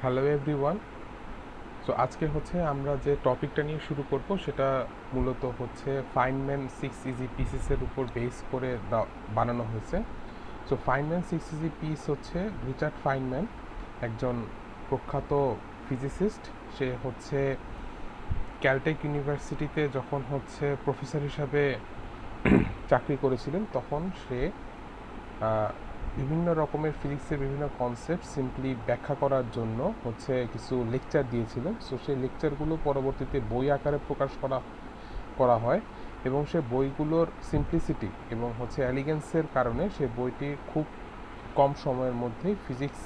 Hello everyone. So আজকে আমরা যে টপিকটা নিয়ে শুরু করব সেটা মূলত ফাইনম্যান 6 ইজি পিসেসের উপর বেস করে বানানো হয়েছে। So Feynman 6 easy piece Richard Feynman, একজন প্রখ্যাত ফিজিসিস্ট। সে ক্যালটেক ইউনিভার্সিটিতে যখন প্রফেসর হিসাবে চাকরি করেছিলেন, তখন সে বিভিন্ন রকমের ফিজিক্সের বিভিন্ন কনসেপ্ট সিম্পলি ব্যাখ্যা করার জন্য কিছু লেকচার দিয়েছিলেন। সো সেই লেকচারগুলো পরবর্তীতে বই আকারে প্রকাশ করা করা হয়, এবং সে বইগুলোর সিম্পলিসিটি এবং এলিগেন্সের কারণে সে বইটি খুব কম সময়ের মধ্যেই ফিজিক্স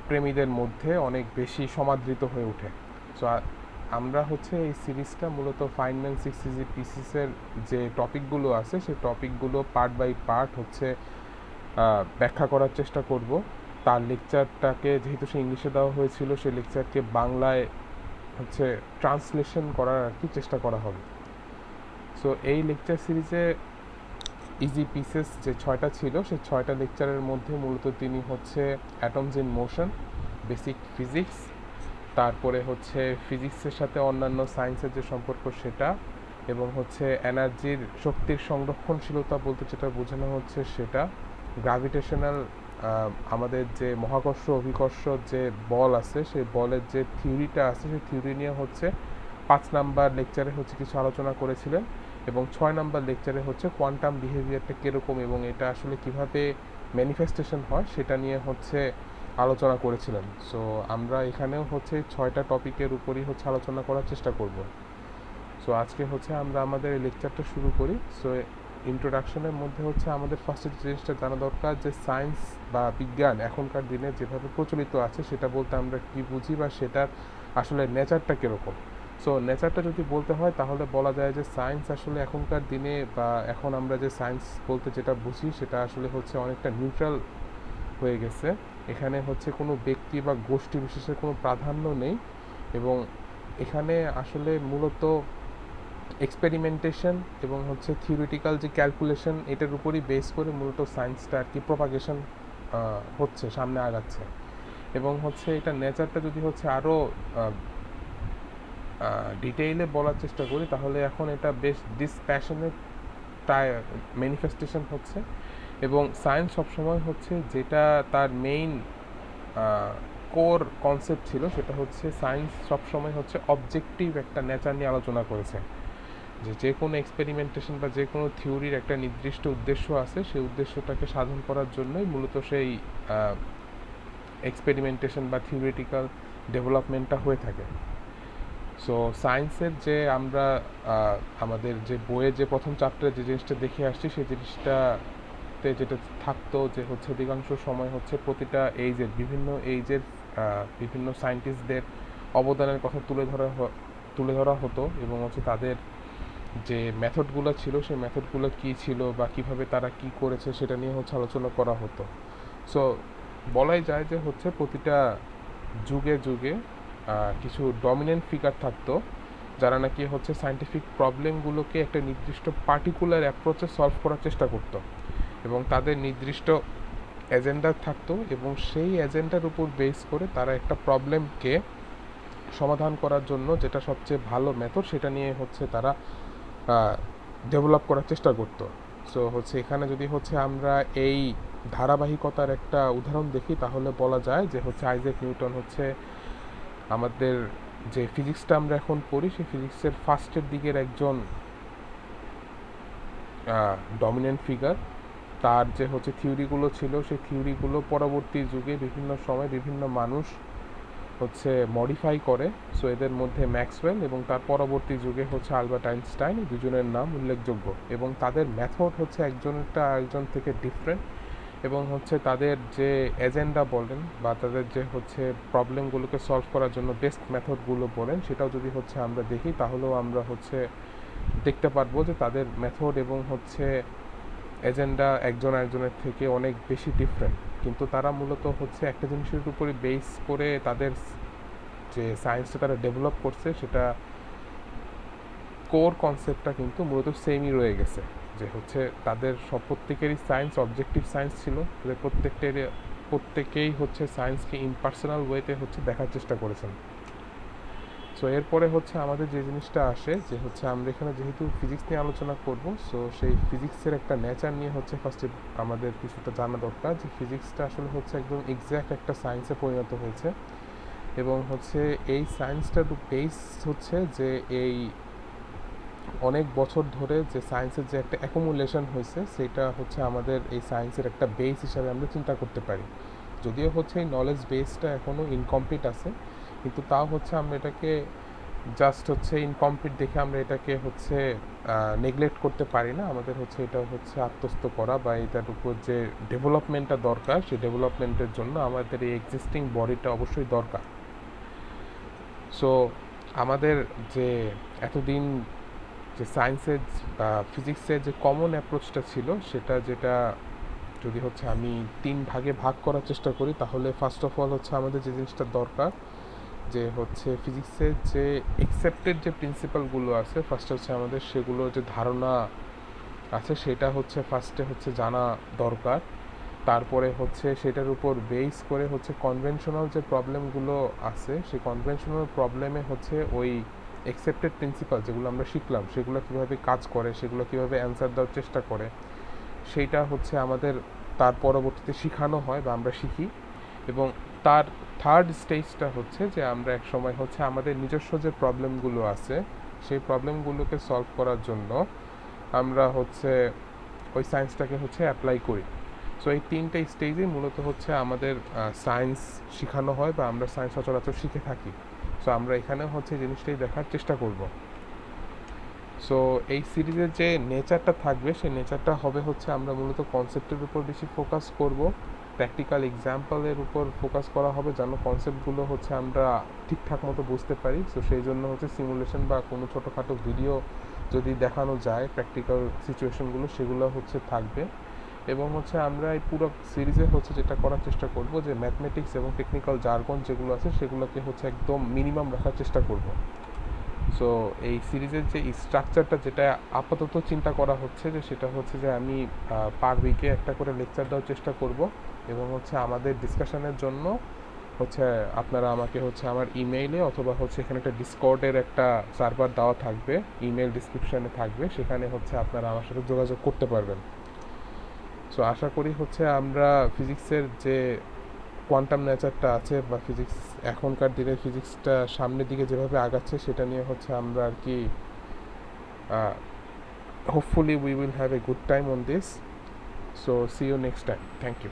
প্রেমীদের মধ্যে অনেক বেশি সমাদৃত হয়ে ওঠে। সো আমরা এই সিরিজটা মূলত ফাইনম্যান 6 ইজি পিসেসের যে টপিকগুলো আছে সেই টপিকগুলো পার্ট বাই পার্ট ব্যাখ্যা করার চেষ্টা করব। তার লেকচারটাকে যেহেতু সে ইংলিশে দেওয়া হয়েছিল, সেই লেকচারকে বাংলায় ট্রান্সলেশন করার চেষ্টা করা হবে। সো এই লেকচার সিরিজে ইজি পিসেস যে 6টা ছিল, সেই 6টা লেকচারের মধ্যে মূলত তিনি atoms in motion, basic physics, তারপরে ফিজিক্সের সাথে অন্যান্য সায়েন্সের যে সম্পর্ক সেটা, এবং এনার্জির শক্তির সংরক্ষণশীলতা বলতে যেটা বোঝানো সেটা, গ্র্যাভিটেশনাল আমাদের যে মহাকর্ষ অভিকর্ষ যে বল আছে সেই বলের যে থিওরিটা আছে সেই থিওরি নিয়ে 5 নাম্বার লেকচারে কিছু আলোচনা করেছিলেন, এবং 6 নাম্বার লেকচারে কোয়ান্টাম বিহেভিয়ারটা কীরকম এবং এটা আসলে কিভাবে ম্যানিফেস্টেশন হয় সেটা নিয়ে আলোচনা করেছিলেন। সো আমরা এখানেও 6টা টপিকের উপরই আলোচনা করার চেষ্টা করব। সো আজকে আমরা আমাদের এই লেকচারটা শুরু করি। সো ইন্ট্রোডাকশনের মধ্যে আমাদের ফার্স্টে যে জিনিসটা জানা দরকার, যে সায়েন্স বা বিজ্ঞান এখনকার দিনে যেভাবে প্রচলিত আছে সেটা বলতে আমরা কি বুঝি বা সেটার আসলে নেচারটা কীরকম। সো নেচারটা যদি বলতে হয় তাহলে বলা যায় যে সায়েন্স আসলে এখনকার দিনে বা এখন আমরা যে সায়েন্স বলতে যেটা বুঝি সেটা আসলে অনেকটা নিউট্রাল হয়ে গেছে। এখানে কোনো ব্যক্তি বা গোষ্ঠী বিশেষের কোনো প্রাধান্য নেই, এবং এখানে আসলে মূলত এক্সপেরিমেন্টেশন এবং থিওরিটিক্যাল যে ক্যালকুলেশন এটার উপরই বেস করে মূলত সায়েন্সটা প্রপাগেশন সামনে আগাচ্ছে। এবং এটা নেচারটা যদি আরও ডিটেইলে বলার চেষ্টা করি তাহলে এখন এটা বেশ ডিসপ্যাশনেট ম্যানিফেস্টেশন এবং সায়েন্স সবসময় যেটা তার মেইন কোর কনসেপ্ট ছিল সেটা সায়েন্স সবসময় অবজেক্টিভ একটা নেচার নিয়ে আলোচনা করেছে, যে কোনো এক্সপেরিমেন্টেশন বা যে কোনো থিওরির একটা নির্দিষ্ট উদ্দেশ্য আছে, সেই উদ্দেশ্যটাকে সাধন করার জন্যই মূলত সেই এক্সপেরিমেন্টেশন বা থিওরিটিক্যাল ডেভেলপমেন্টটা হয়ে থাকে। সো সায়েন্সের যে আমরা আমাদের যে বইয়ে যে প্রথম চ্যাপ্টারে যে জিনিসটা দেখে আসছি সেই জিনিসটাতে যেটা থাকতো যে অধিকাংশ সময় প্রতিটা বিভিন্ন এইজের বিভিন্ন সায়েন্টিস্টদের অবদানের কথা তুলে ধরা হতো, এবং তাদের যে মেথডগুলো ছিল সেই মেথডগুলো কী ছিল বা কীভাবে তারা কি করেছে সেটা নিয়ে আলোচনা করা হতো। সো বলাই যায় যে প্রতিটা যুগে যুগে কিছু ডমিনেন্ট ফিগার থাকতো যারা নাকি সায়েন্টিফিক প্রবলেমগুলোকে একটা নির্দিষ্ট পার্টিকুলার অ্যাপ্রোচে সলভ করার চেষ্টা করত, এবং তাদের নির্দিষ্ট এজেন্ডা থাকতো, এবং সেই এজেন্ডার উপর বেস করে তারা একটা প্রবলেমকে সমাধান করার জন্য যেটা সবচেয়ে ভালো মেথড সেটা নিয়ে তারা ডেভেলপ করার চেষ্টা করতো। সো এখানে যদি আমরা এই ধারাবাহিকতার একটা উদাহরণ দেখি তাহলে বলা যায় যে আইজ্যাক নিউটন আমাদের যে ফিজিক্সটা আমরা এখন পড়ি সেই ফিজিক্সের ফার্স্টের দিকের একজন ডমিনেন্ট ফিগার। তার যে থিওরিগুলো ছিল সেই থিওরিগুলো পরবর্তী যুগে বিভিন্ন সময় বিভিন্ন মানুষ মডিফাই করে। সো এদের মধ্যে ম্যাক্সওয়েল এবং তার পরবর্তী যুগে আলবার্ট আইনস্টাইন, দুজনের নাম উল্লেখযোগ্য, এবং তাদের মেথড একজনেরটা আরেকজন থেকে ডিফারেন্ট, এবং তাদের যে এজেন্ডা বলেন বা তাদের যে প্রবলেমগুলোকে সলভ করার জন্য বেস্ট মেথডগুলো বলেন সেটাও যদি আমরা দেখি তাহলেও আমরা দেখতে পারবো যে তাদের মেথড এবং এজেন্ডা একজন আরেকজনের থেকে অনেক বেশি ডিফারেন্ট, কিন্তু তারা মূলত একটা জিনিসের উপরে বেস করে তাদের যে সায়েন্সটা তারা ডেভেলপ করছে সেটা কোর কনসেপ্টটা কিন্তু মূলত সেমই রয়ে গেছে, যে তাদের প্রত্যেকেরই সায়েন্স অবজেক্টিভ সায়েন্স ছিল, তাদের প্রত্যেকটারই প্রত্যেকেই হচ্ছে সায়েন্সকে ইমপার্সোনাল ওয়েতে হচ্ছে দেখার চেষ্টা করেছেন। সো এরপরে হচ্ছে আমাদের যে জিনিসটা আসে যে হচ্ছে আমরা এখানে যেহেতু ফিজিক্স নিয়ে আলোচনা করব, সো সেই ফিজিক্সের একটা নেচার নিয়ে হচ্ছে ফার্স্টে আমাদের কিছুটা জানা দরকার যে ফিজিক্সটা আসলে হচ্ছে একদম এক্স্যাক্ট একটা সায়েন্সে পরিণত হয়েছে, এবং হচ্ছে এই সায়েন্সটার বেস হচ্ছে যে এই অনেক বছর ধরে যে সায়েন্সের যে একটা অ্যাকুমুলেশন হয়েছে সেটা হচ্ছে আমাদের এই সায়েন্সের একটা বেস হিসাবে আমরা চিন্তা করতে পারি। যদিও হচ্ছে এই নলেজ বেসটা এখনও ইনকমপ্লিট আছে, কিন্তু তাও হচ্ছে আমরা এটাকে জাস্ট হচ্ছে ইনকমপ্লিট দেখে আমরা এটাকে হচ্ছে নেগলেক্ট করতে পারি না। আমাদের হচ্ছে এটা হচ্ছে আত্মস্থ করা বা এটার উপর যে ডেভেলপমেন্টটা দরকার সেই ডেভেলপমেন্টের জন্য আমাদের এই এক্সিস্টিং বডিটা অবশ্যই দরকার। সো আমাদের যে এতদিন যে সায়েন্সের ফিজিক্সের যে কমন অ্যাপ্রোচটা ছিল সেটা যেটা যদি হচ্ছে আমি 3 ভাগে ভাগ করার চেষ্টা করি, তাহলে ফার্স্ট অফ অল হচ্ছে আমাদের যে জিনিসটা দরকার যে হচ্ছে ফিজিক্সের যে অ্যাকসেপ্টেড যে প্রিন্সিপালগুলো আছে ফার্স্ট হচ্ছে আমাদের সেগুলো যে ধারণা আছে সেটা হচ্ছে ফার্স্টে হচ্ছে জানা দরকার। তারপরে হচ্ছে সেটার উপর বেস করে হচ্ছে কনভেনশনাল যে প্রবলেমগুলো আছে সেই কনভেনশনাল প্রবলেমে হচ্ছে ওই অ্যাকসেপ্টেড প্রিন্সিপাল যেগুলো আমরা শিখলাম সেগুলো কীভাবে কাজ করে, সেগুলো কীভাবে অ্যান্সার দেওয়ার চেষ্টা করে, সেইটা হচ্ছে আমাদের তার পরবর্তীতে শেখানো হয় বা আমরা শিখি। এবং তার থার্ড স্টেজটা হচ্ছে যে আমরা এক সময় হচ্ছে আমাদের নিজস্ব যে প্রবলেমগুলো আছে সেই প্রবলেমগুলোকে সলভ করার জন্য আমরা হচ্ছে ওই সায়েন্সটাকে হচ্ছে অ্যাপ্লাই করি। সো এই 3টে স্টেজে মূলত হচ্ছে আমাদের সায়েন্স শেখানো হয় বা আমরা সায়েন্স সচরাচর শিখে থাকি। সো আমরা এখানে হচ্ছে জিনিসটাই দেখার চেষ্টা করব। সো এই সিরিজের যে নেচারটা থাকবে সেই নেচারটা হবে হচ্ছে আমরা মূলত কনসেপ্টের উপর বেশি ফোকাস করব, প্র্যাকটিক্যাল এক্সাম্পলের উপর ফোকাস করা হবে যেন কনসেপ্টগুলো হচ্ছে আমরা ঠিকঠাক মতো বুঝতে পারি। সো সেই জন্য হচ্ছে সিমুলেশন বা কোনো ছোটোখাটো ভিডিও যদি দেখানো যায় প্র্যাকটিক্যাল সিচুয়েশনগুলো সেগুলো হচ্ছে থাকবে। এবং হচ্ছে আমরা এই পুরো সিরিজে হচ্ছে যেটা করার চেষ্টা করব যে ম্যাথমেটিক্স এবং টেকনিক্যাল জার্গন যেগুলো আছে সেগুলোকে হচ্ছে একদম মিনিমাম রাখার চেষ্টা করব। সো এই সিরিজের যে স্ট্রাকচারটা যেটা আপাতত চিন্তা করা হচ্ছে যে সেটা হচ্ছে যে আমি পার উইকে একটা করে লেকচার দেওয়ার চেষ্টা করব, এবং হচ্ছে আমাদের ডিসকাশনের জন্য হচ্ছে আপনারা আমাকে হচ্ছে আমার ইমেইলে অথবা হচ্ছে এখানে একটা ডিসকর্ডের একটা সার্ভার দেওয়া থাকবে, ইমেল ডিসক্রিপশানে থাকবে, সেখানে হচ্ছে আপনারা আমার সাথে যোগাযোগ করতে পারবেন। সো আশা করি হচ্ছে আমরা ফিজিক্সের যে কোয়ান্টাম নেচারটা আছে বা ফিজিক্স এখনকার দিনের ফিজিক্সটা সামনের দিকে যেভাবে আগাচ্ছে সেটা নিয়ে হচ্ছে আমরা আর কি hopefully we will have a good time on this. So see you next time. Thank you.